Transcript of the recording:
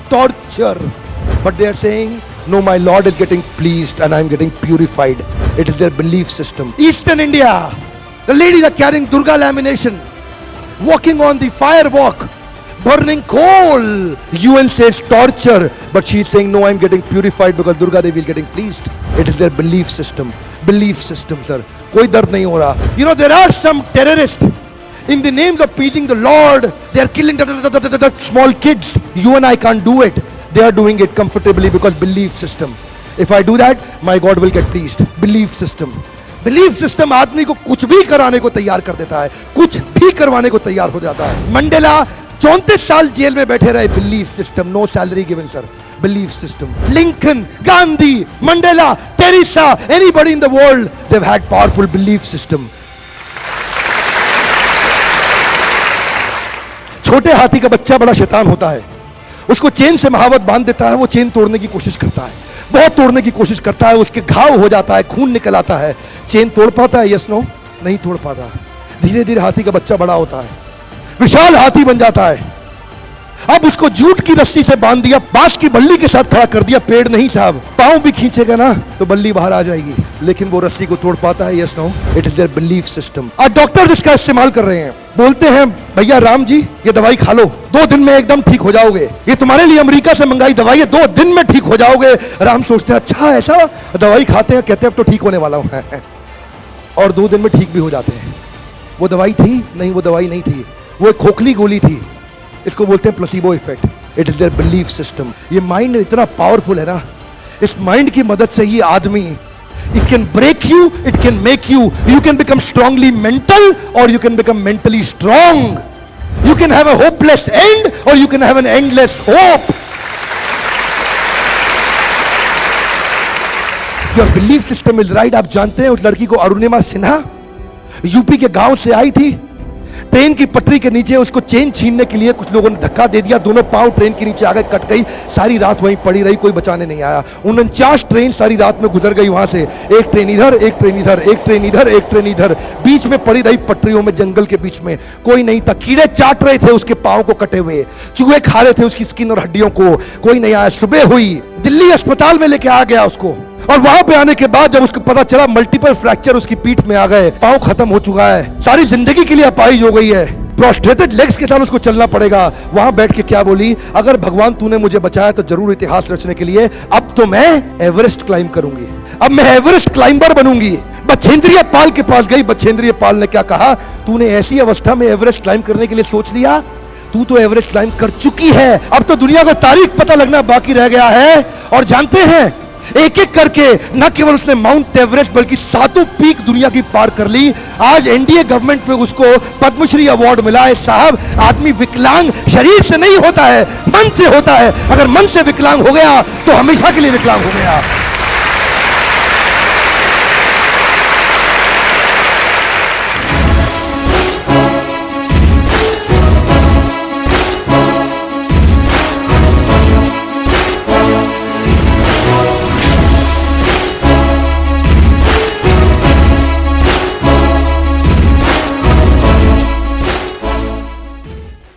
torture. But they are saying, no, my Lord is getting pleased and I am getting purified. It is their belief system. Eastern India, the ladies are carrying Durga lamination, walking on the fire walk, burning coal. UN says torture, but she is saying, no, I am getting purified because Durga Devi is getting pleased. It is their belief system. Belief system, sir. कोई दर्द नहीं हो रहा. You know, there are some terrorists in the names of pleasing the Lord. They are killing small kids. You and I can't do it. They are doing it comfortably because belief system. If I do that, my God will get pleased. Belief system. Belief system आदमी को कुछ भी कराने को तैयार कर देता है, कुछ भी करवाने को तैयार हो जाता है. मंडेला 34 साल जेल में बैठे रहे. Belief system, no salary given, sir. Belief system. Lincoln, Gandhi, Mandela, Teresa, anybody in the world, they've had powerful belief system. छोटे हाथी का बच्चा बड़ा शैतान होता है. उसको चेन से महावत बांध देता है, वो चेन तोड़ने की कोशिश करता है, बहुत तोड़ने की कोशिश करता है, उसके घाव हो जाता है, खून निकल आता है. चेन तोड़ पाता है? Yes no? नहीं तोड़ पाता. धीरे धीरे हाथी का बच्चा बड़ा होता है, विशाल हाथी बन जाता है. अब उसको जूट की रस्सी से बांध दिया, बांस की बल्ली के साथ खड़ा कर दिया. पेड़ नहीं साहब, पांव भी खींचेगा ना तो बल्ली बाहर आ जाएगी, लेकिन वो रस्सी को तोड़ पाता है? Yes no? It is their belief system. आज डॉक्टर इसका इस्तेमाल कर रहे हैं, बोलते हैं भैया राम जी ये दवाई खा लो, 2 दिन में एकदम ठीक हो जाओगे. ये तुम्हारे लिए अमेरिका से मंगाई दवाई है, 2 दिन में ठीक हो जाओगे. राम सोचते हैं अच्छा ऐसा, दवाई खाते हैं, कहते हैं अब तो ठीक होने वाला हूं और 2 दिन में ठीक भी हो जाते हैं. वो दवाई थी? नहीं, वो दवाई नहीं थी, वो एक खोखली गोली थी. इसको बोलते हैं placebo effect. It is their belief system. ये माइंड इतना पावरफुल है ना, इस माइंड की मदद से ये आदमी, it can break you, it can make you. You can become strongly mental or you can become mentally strong. You can have a hopeless end or you can have an endless hope. Your belief system is right. आप जानते हैं उस लड़की को Arunima Sinha UP के गांव से आई थी. ट्रेन की पटरी के नीचे उसको चेन छीनने के लिए कुछ लोगों ने धक्का दे दिया, दोनों पांव ट्रेन के नीचे आ गए, कट गई. सारी रात वहीं पड़ी रही, कोई बचाने नहीं आया. 49 ट्रेन सारी रात में गुजर गई वहां से. एक ट्रेन इधर, एक ट्रेन इधर, एक ट्रेन इधर, एक ट्रेन इधर, बीच में पड़ी रही पटरियों में, जंगल के बीच में. कोई नहीं था. कीड़े चाट रहे थे उसके पांव को कटे हुए, चूहे खा रहे थे उसकी स्किन और हड्डियों को. कोई नहीं आया. सुबह हुई, दिल्ली अस्पताल में लेके आ गया उसको, और वहां पे आने के बाद जब उसको पता चला मल्टीपल फ्रैक्चर उसकी पीठ में आ गए, पांव खत्म हो चुका है, सारी जिंदगी के लिए अपाहिज हो गई है, प्रोस्ट्रेटेड लेग्स के साथ उसको चलना पड़ेगा. वहां बैठ के क्या बोली? अगर भगवान तूने मुझे बचाया तो जरूर इतिहास रचने के लिए अब तो मैं एवरेस्ट क्लाइम करूंगी, अब मैं एवरेस्ट क्लाइंबर बनूंगी. बछेंद्रिय पाल के पास गई. बछेंद्रिय पाल ने क्या कहा? तूने ऐसी अवस्था में एवरेस्ट क्लाइम करने के लिए सोच लिया? तू तो एवरेस्ट क्लाइम कर चुकी है, अब तो दुनिया को तारीख पता लगना बाकी रह गया है. और जानते हैं एक एक करके न केवल उसने माउंट एवरेस्ट बल्कि 7 पीक दुनिया की पार कर ली. आज एनडीए गवर्नमेंट में उसको पद्मश्री अवार्ड मिला है. साहब, आदमी विकलांग शरीर से नहीं होता है, मन से होता है. अगर मन से विकलांग हो गया तो हमेशा के लिए विकलांग हो गया.